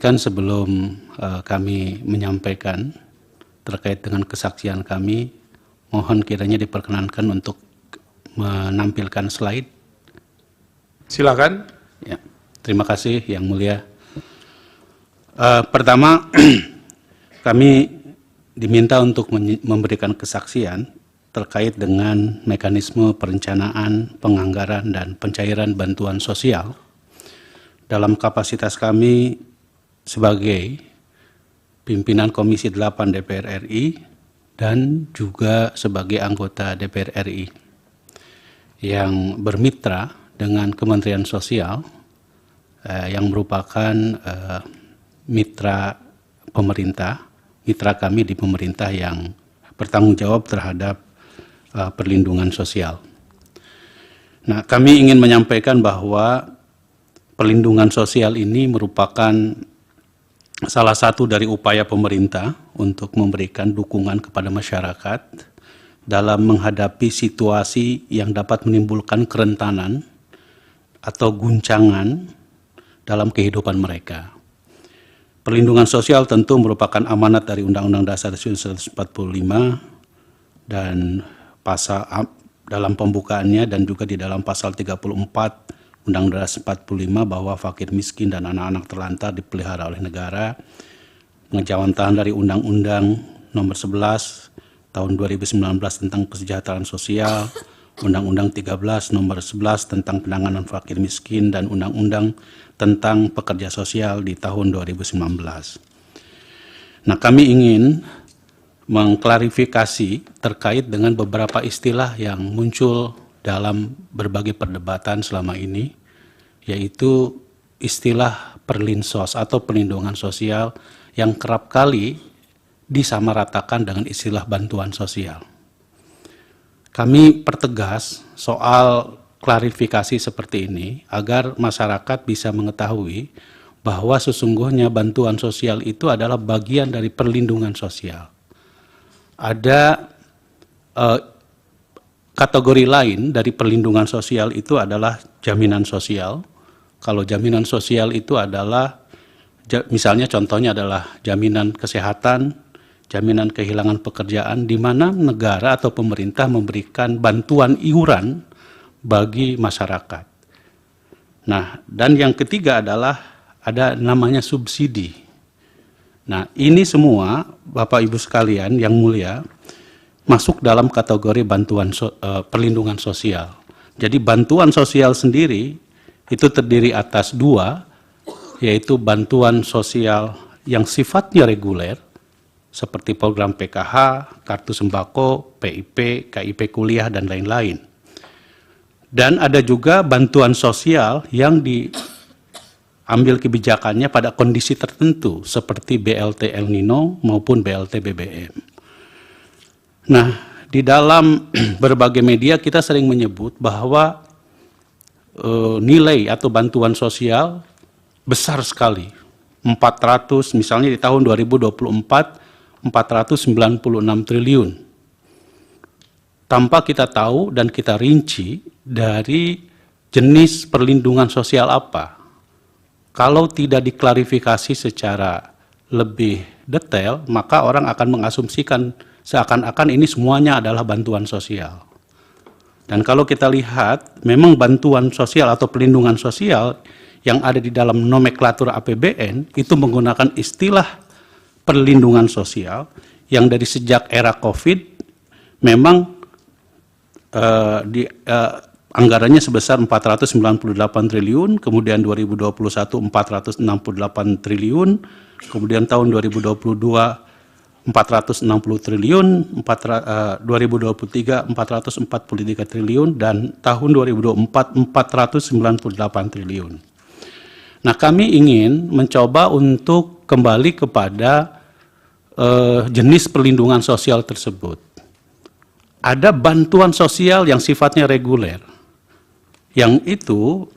Kan sebelum kami menyampaikan terkait dengan kesaksian kami, mohon kiranya diperkenankan untuk menampilkan slide. Silakan. Ya, terima kasih Yang Mulia. Pertama, kami diminta untuk memberikan kesaksian terkait dengan mekanisme perencanaan, penganggaran, dan pencairan bantuan sosial dalam kapasitas kami sebagai pimpinan Komisi 8 DPR RI dan juga sebagai anggota DPR RI yang bermitra dengan Kementerian Sosial yang merupakan mitra pemerintah, mitra kami di pemerintah yang bertanggung jawab terhadap perlindungan sosial. Nah, kami ingin menyampaikan bahwa perlindungan sosial ini merupakan salah satu dari upaya pemerintah untuk memberikan dukungan kepada masyarakat dalam menghadapi situasi yang dapat menimbulkan kerentanan atau guncangan dalam kehidupan mereka. Perlindungan sosial tentu merupakan amanat dari Undang-Undang Dasar 1945 dan pasal dalam pembukaannya dan juga di dalam pasal 34 Undang-Undang Dasar 45 bahwa fakir miskin dan anak-anak terlantar dipelihara oleh negara, pengejawantahan dari Undang-Undang Nomor 11 Tahun 2019 tentang kesejahteraan sosial, Undang-Undang 13 Nomor 11 tentang penanganan fakir miskin, dan Undang-Undang tentang pekerja sosial di tahun 2019. Nah, kami ingin mengklarifikasi terkait dengan beberapa istilah yang muncul dalam berbagai perdebatan selama ini, yaitu istilah perlinsos atau perlindungan sosial yang kerap kali disamaratakan dengan istilah bantuan sosial. Kami pertegas soal klarifikasi seperti ini agar masyarakat bisa mengetahui bahwa sesungguhnya bantuan sosial itu adalah bagian dari perlindungan sosial. Ada kategori lain dari perlindungan sosial itu adalah jaminan sosial. Kalau jaminan sosial itu adalah, misalnya contohnya adalah jaminan kesehatan, jaminan kehilangan pekerjaan, di mana negara atau pemerintah memberikan bantuan iuran bagi masyarakat. Nah, dan yang ketiga adalah ada namanya subsidi. Nah, ini semua Bapak Ibu sekalian yang mulia masuk dalam kategori bantuan perlindungan sosial. Jadi bantuan sosial sendiri itu terdiri atas dua, yaitu bantuan sosial yang sifatnya reguler, seperti program PKH, kartu sembako, PIP, KIP kuliah, dan lain-lain. Dan ada juga bantuan sosial yang diambil kebijakannya pada kondisi tertentu, seperti BLT El Nino maupun BLT BBM. Nah, di dalam berbagai media kita sering menyebut bahwa nilai atau bantuan sosial besar sekali. 400, misalnya di tahun 2024, 496 triliun. Tanpa kita tahu dan kita rinci dari jenis perlindungan sosial apa. Kalau tidak diklarifikasi secara lebih detail, maka orang akan mengasumsikan seakan-akan ini semuanya adalah bantuan sosial. Dan kalau kita lihat, memang bantuan sosial atau perlindungan sosial yang ada di dalam nomenklatur APBN itu menggunakan istilah perlindungan sosial yang dari sejak era COVID memang anggarannya sebesar 498 triliun, kemudian 2021 468 triliun, kemudian tahun 2022 460 triliun, 2023 443 triliun, dan tahun 2024 498 triliun. Nah, kami ingin mencoba untuk kembali kepada jenis perlindungan sosial tersebut. Ada bantuan sosial yang sifatnya reguler, yang itu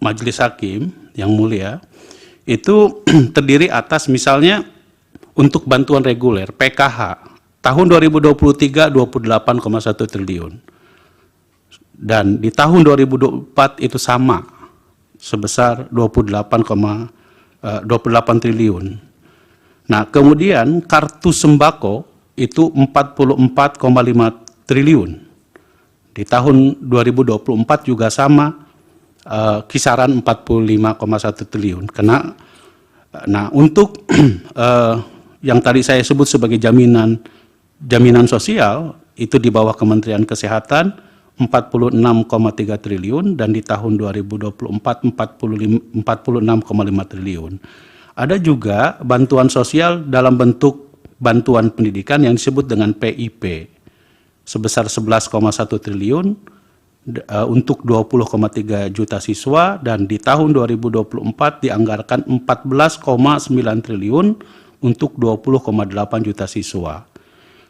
Majelis Hakim yang mulia itu terdiri atas misalnya untuk bantuan reguler PKH tahun 2023 28,1 triliun, dan di tahun 2024 itu sama sebesar 28,5 28 triliun. Nah, kemudian kartu sembako itu 44,5 triliun. Di tahun 2024 juga sama, kisaran 45,1 triliun. Nah, untuk yang tadi saya sebut sebagai jaminan sosial, itu di bawah Kementerian Kesehatan 46,3 triliun, dan di tahun 2024 46,5 triliun. Ada juga bantuan sosial dalam bentuk bantuan pendidikan yang disebut dengan PIP sebesar 11,1 triliun untuk 20,3 juta siswa, dan di tahun 2024 dianggarkan 14,9 triliun untuk 20,8 juta siswa.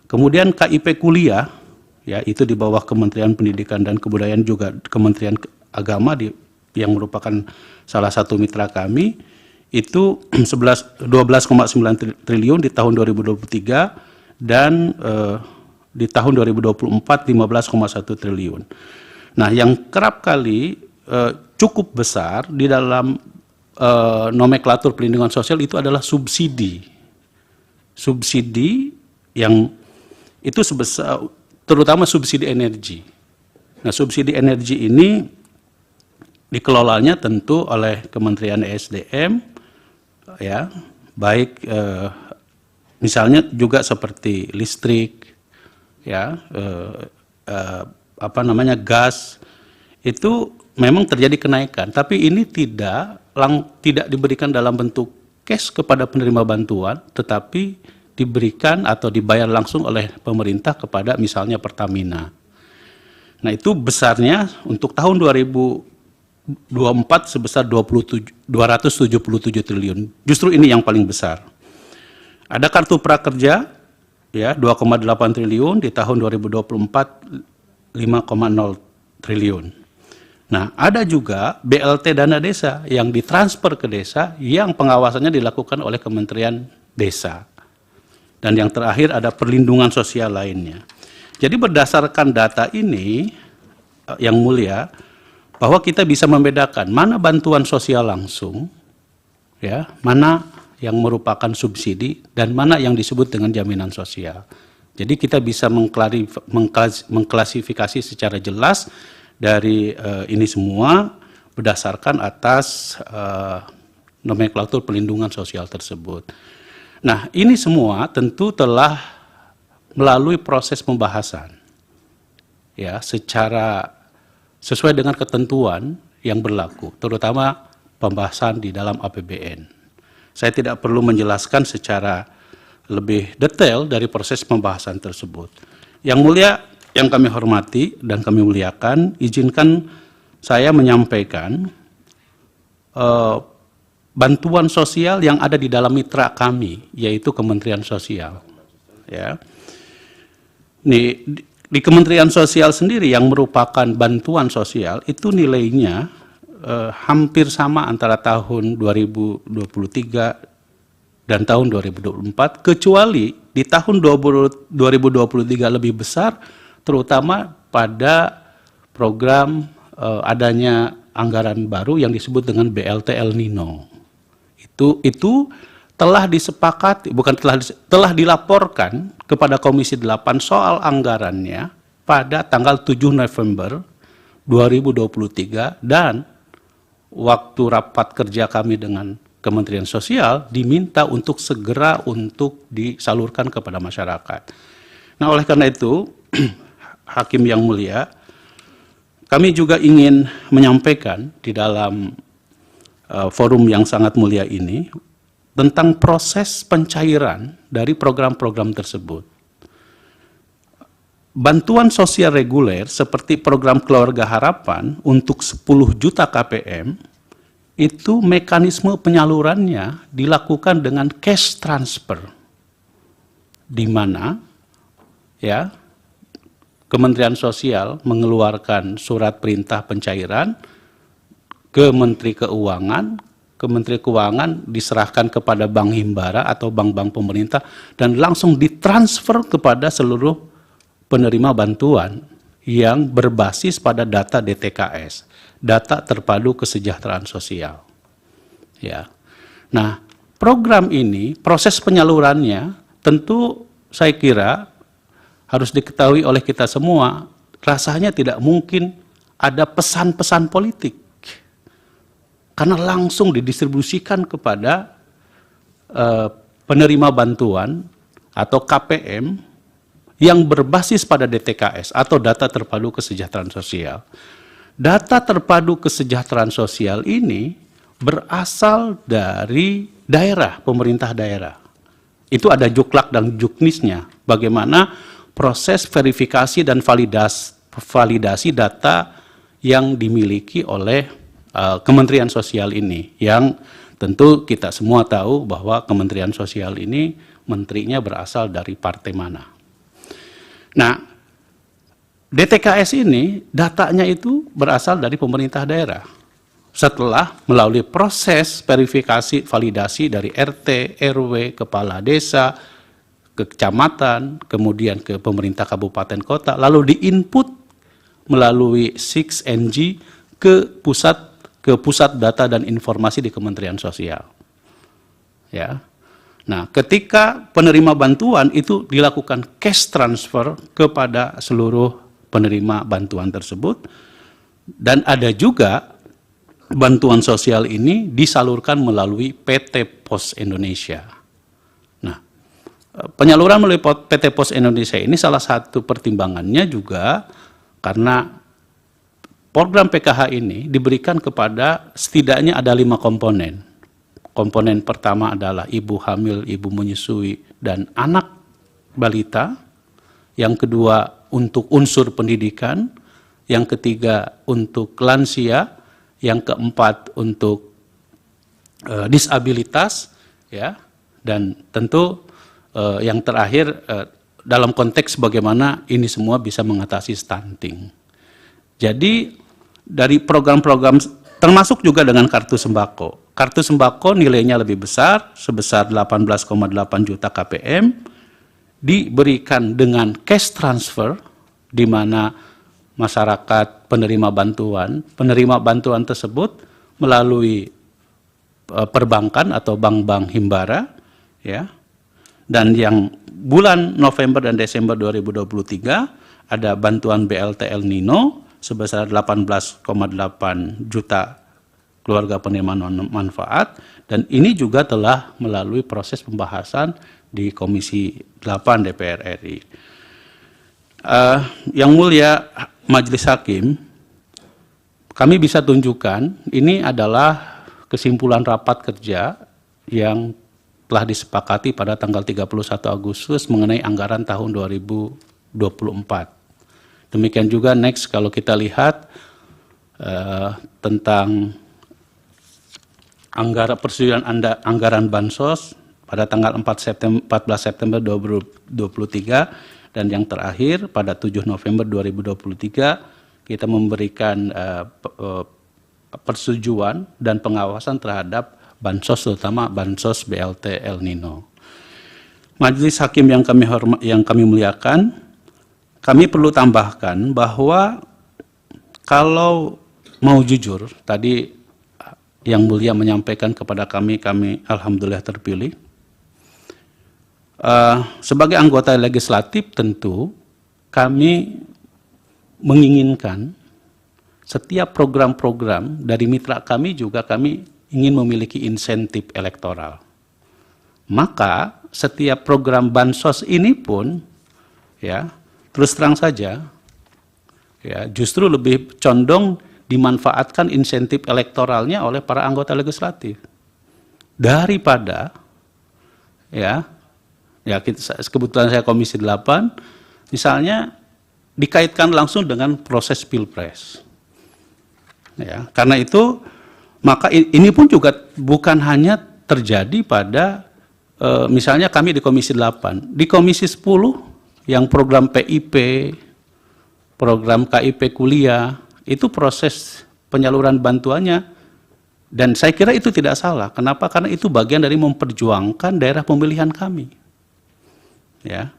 Kemudian KIP kuliah, ya, itu di bawah Kementerian Pendidikan dan Kebudayaan, juga Kementerian Agama yang merupakan salah satu mitra kami, itu 12,9 triliun di tahun 2023, dan di tahun 2024 15,1 triliun. Nah, yang kerap kali cukup besar di dalam nomenklatur perlindungan sosial itu adalah subsidi. Subsidi yang itu sebesar, terutama subsidi energi. Nah, subsidi energi ini dikelolanya tentu oleh Kementerian ESDM, ya, baik misalnya juga seperti listrik, ya, gas, itu memang terjadi kenaikan, tapi ini tidak diberikan dalam bentuk cash kepada penerima bantuan, tetapi diberikan atau dibayar langsung oleh pemerintah kepada misalnya Pertamina. Nah, itu besarnya untuk tahun 2024 sebesar 277 triliun. Justru ini yang paling besar. Ada kartu prakerja, ya, 2,8 triliun, di tahun 2024 5,0 triliun. Nah, ada juga BLT dana desa yang ditransfer ke desa yang pengawasannya dilakukan oleh Kementerian Desa. Dan yang terakhir ada perlindungan sosial lainnya. Jadi berdasarkan data ini, yang mulia, bahwa kita bisa membedakan mana bantuan sosial langsung, ya, mana yang merupakan subsidi, dan mana yang disebut dengan jaminan sosial. Jadi kita bisa mengklasifikasi secara jelas dari ini semua berdasarkan atas nomenklatur perlindungan sosial tersebut. Nah, ini semua tentu telah melalui proses pembahasan, ya, secara sesuai dengan ketentuan yang berlaku, terutama pembahasan di dalam APBN. Saya tidak perlu menjelaskan secara lebih detail dari proses pembahasan tersebut. Yang mulia, yang kami hormati dan kami muliakan, izinkan saya menyampaikan bantuan sosial yang ada di dalam mitra kami, yaitu Kementerian Sosial. Ya. Di Kementerian Sosial sendiri yang merupakan bantuan sosial itu nilainya hampir sama antara tahun 2023 dan tahun 2024, kecuali di tahun 2023 lebih besar, terutama pada program adanya anggaran baru yang disebut dengan BLT El Nino. Itu telah disepakati, telah dilaporkan kepada Komisi 8 soal anggarannya pada tanggal 7 November 2023, dan waktu rapat kerja kami dengan Kementerian Sosial diminta untuk segera untuk disalurkan kepada masyarakat. Nah, oleh karena itu, Hakim yang mulia, kami juga ingin menyampaikan di dalam forum yang sangat mulia ini tentang proses pencairan dari program-program tersebut. Bantuan sosial reguler seperti program Keluarga Harapan untuk 10 juta KPM, itu mekanisme penyalurannya dilakukan dengan cash transfer, di mana, ya, Kementerian Sosial mengeluarkan surat perintah pencairan ke Menteri Keuangan, Kementerian Keuangan diserahkan kepada Bank Himbara atau bank-bank pemerintah, dan langsung ditransfer kepada seluruh penerima bantuan yang berbasis pada data DTKS, data terpadu kesejahteraan sosial. Ya. Nah, program ini, proses penyalurannya tentu saya kira harus diketahui oleh kita semua, rasanya tidak mungkin ada pesan-pesan politik. Karena langsung didistribusikan kepada penerima bantuan atau KPM yang berbasis pada DTKS atau data terpadu kesejahteraan sosial. Data terpadu kesejahteraan sosial ini berasal dari daerah, pemerintah daerah. Itu ada juklak dan juknisnya, bagaimana proses verifikasi dan validasi data yang dimiliki oleh Kementerian Sosial ini, yang tentu kita semua tahu bahwa Kementerian Sosial ini menterinya berasal dari partai mana. Nah, DTKS ini datanya itu berasal dari pemerintah daerah. Setelah melalui proses verifikasi validasi dari RT, RW, kepala desa, ke kecamatan, kemudian ke pemerintah kabupaten kota, lalu diinput melalui 6NG ke pusat data dan informasi di Kementerian Sosial. Ya. Nah, ketika penerima bantuan itu dilakukan cash transfer kepada seluruh penerima bantuan tersebut, dan ada juga bantuan sosial ini disalurkan melalui PT Pos Indonesia. Nah, penyaluran melalui PT Pos Indonesia ini salah satu pertimbangannya juga karena program PKH ini diberikan kepada setidaknya ada 5 komponen. Komponen pertama adalah ibu hamil, ibu menyusui, dan anak balita. Yang kedua untuk unsur pendidikan. Yang ketiga untuk lansia. Yang keempat untuk disabilitas. Ya. Dan tentu yang terakhir dalam konteks bagaimana ini semua bisa mengatasi stunting. Jadi dari program-program termasuk juga dengan kartu sembako. Kartu sembako nilainya lebih besar, sebesar 18,8 juta KPM, diberikan dengan cash transfer, di mana masyarakat penerima bantuan tersebut melalui perbankan atau bank-bank himbara, ya. Dan yang bulan November dan Desember 2023 ada bantuan BLT El Nino sebesar 18,8 juta keluarga penerima manfaat, dan ini juga telah melalui proses pembahasan di Komisi 8 DPR RI. Yang mulia Majelis Hakim, kami bisa tunjukkan ini adalah kesimpulan rapat kerja yang telah disepakati pada tanggal 31 Agustus mengenai anggaran tahun 2024. Demikian juga next kalau kita lihat tentang persetujuan anggaran Bansos pada tanggal 14 September 2023, dan yang terakhir pada 7 November 2023 kita memberikan persetujuan dan pengawasan terhadap Bansos, terutama Bansos BLT El Nino. Majelis Hakim yang kami muliakan, kami perlu tambahkan bahwa kalau mau jujur, tadi yang mulia menyampaikan kepada kami alhamdulillah terpilih. Sebagai anggota legislatif tentu kami menginginkan setiap program-program dari mitra kami juga kami ingin memiliki insentif elektoral. Maka setiap program bansos ini pun, ya terus terang saja, ya justru lebih condong dimanfaatkan insentif elektoralnya oleh para anggota legislatif daripada kebetulan saya Komisi 8 misalnya dikaitkan langsung dengan proses Pilpres. Ya, karena itu maka ini pun juga bukan hanya terjadi pada misalnya kami di Komisi 8, di Komisi 10 yang program PIP, program KIP kuliah, itu proses penyaluran bantuannya, dan saya kira itu tidak salah. Kenapa? Karena itu bagian dari memperjuangkan daerah pemilihan kami. Ya,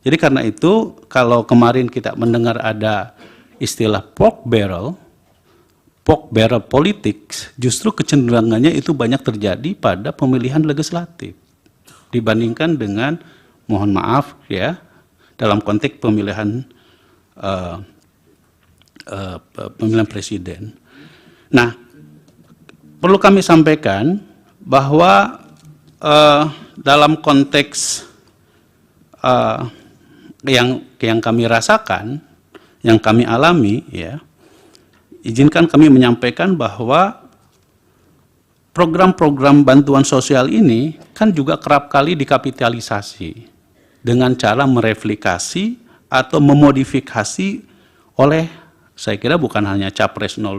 jadi karena itu kalau kemarin kita mendengar ada istilah pork barrel, pork barrel politics, justru kecenderungannya itu banyak terjadi pada pemilihan legislatif dibandingkan dengan, mohon maaf ya, dalam konteks pemilihan pemilihan presiden. Nah, perlu kami sampaikan bahwa dalam konteks yang kami rasakan, yang kami alami, ya, izinkan kami menyampaikan bahwa program-program bantuan sosial ini kan juga kerap kali dikapitalisasi dengan cara mereplikasi atau memodifikasi oleh, saya kira bukan hanya Capres 02,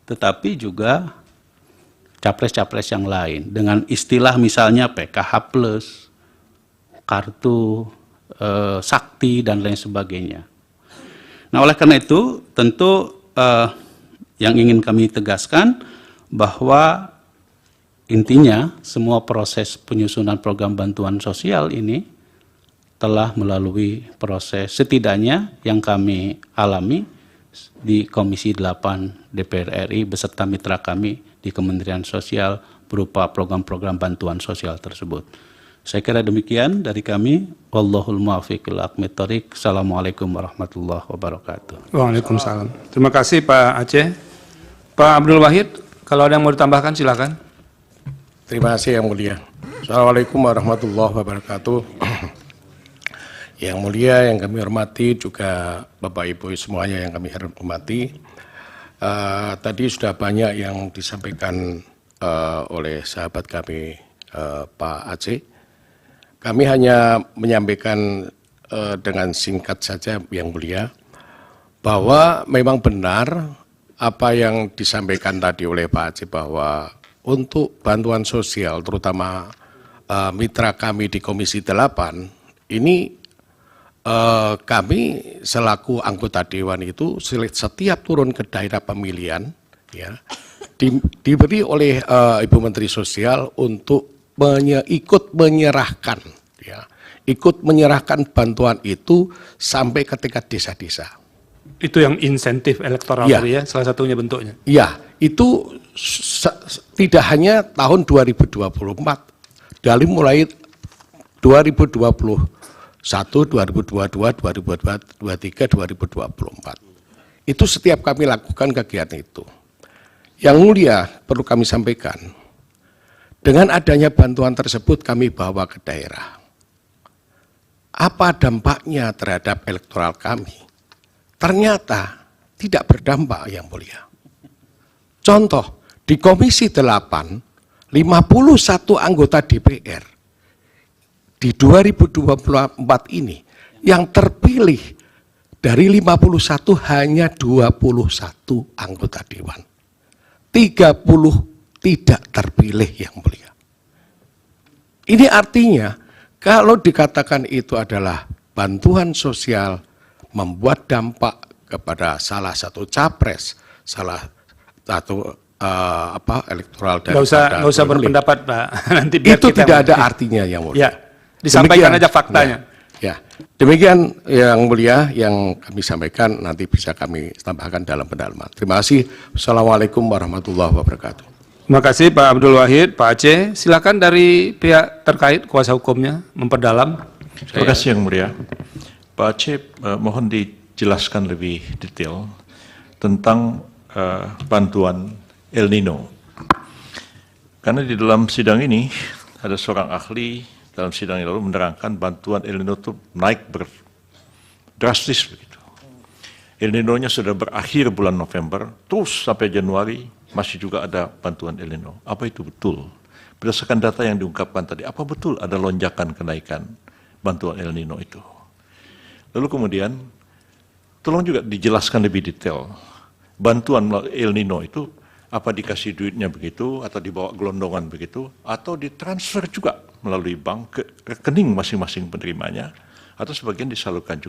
tetapi juga capres-capres yang lain dengan istilah misalnya PKH+, kartu sakti, dan lain sebagainya. Nah, oleh karena itu tentu yang ingin kami tegaskan bahwa intinya semua proses penyusunan program bantuan sosial ini telah melalui proses setidaknya yang kami alami di Komisi 8 DPR RI beserta mitra kami di Kementerian Sosial berupa program-program bantuan sosial tersebut. Saya kira demikian dari kami. Wallahul muwaffiq ila aqwamit thoriq. Assalamualaikum warahmatullahi wabarakatuh. Waalaikumsalam. Terima kasih Pak Aceh. Pak Abdul Wahid, kalau ada yang mau ditambahkan silakan. Terima kasih Yang Mulia. Assalamualaikum warahmatullahi wabarakatuh. Yang Mulia, yang kami hormati, juga Bapak Ibu semuanya yang kami hormati. Tadi sudah banyak yang disampaikan oleh sahabat kami Pak Aceh. Kami hanya menyampaikan dengan singkat saja Yang Mulia, bahwa memang benar apa yang disampaikan tadi oleh Pak Aceh bahwa untuk bantuan sosial, terutama mitra kami di Komisi 8, ini kami selaku anggota Dewan itu setiap turun ke daerah pemilihan, ya, diberi oleh Ibu Menteri Sosial untuk ikut menyerahkan, ya, ikut menyerahkan bantuan itu sampai ke tingkat desa-desa. Itu yang insentif elektoral Ya. tadi ya, salah satunya bentuknya. Ya, itu tidak hanya tahun 2024, dari mulai 2021, 2022, 2023, 2024. Itu setiap kami lakukan kegiatan itu. Yang Mulia, perlu kami sampaikan, dengan adanya bantuan tersebut kami bawa ke daerah. Apa dampaknya terhadap elektoral kami? Ternyata tidak berdampak, Yang Mulia. Contoh, di Komisi 8, 51 anggota DPR di 2024 ini yang terpilih dari 51 hanya 21 anggota Dewan. 30 tidak terpilih, Yang Mulia. Ini artinya kalau dikatakan itu adalah bantuan sosial membuat dampak kepada salah satu capres, salah satu elektoral Nggak usah berpendapat Pak. Nanti biar itu kita tidak ada artinya, Yang Mulia. Ya, disampaikan Demikian, aja faktanya. Ya, demikian Yang Mulia yang kami sampaikan, nanti bisa kami tambahkan dalam pendalaman. Terima kasih. Assalamualaikum warahmatullahi wabarakatuh. Terima kasih Pak Abdul Wahid. Pak Aceh, silakan dari pihak terkait kuasa hukumnya memperdalam. Terima kasih Yang Mulia. Pak Aceh, mohon dijelaskan lebih detail tentang bantuan El Nino. Karena di dalam sidang ini ada seorang ahli dalam sidang yang lalu menerangkan bantuan El Nino itu naik drastis begitu. El Nino-nya sudah berakhir bulan November, terus sampai Januari masih juga ada bantuan El Nino. Apa itu betul? Berdasarkan data yang diungkapkan tadi, apa betul ada lonjakan kenaikan bantuan El Nino itu? Lalu kemudian, tolong juga dijelaskan lebih detail. Bantuan El Nino itu, apa dikasih duitnya begitu, atau dibawa gelondongan begitu, atau ditransfer juga melalui bank ke rekening masing-masing penerimanya, atau sebagian disalurkan juga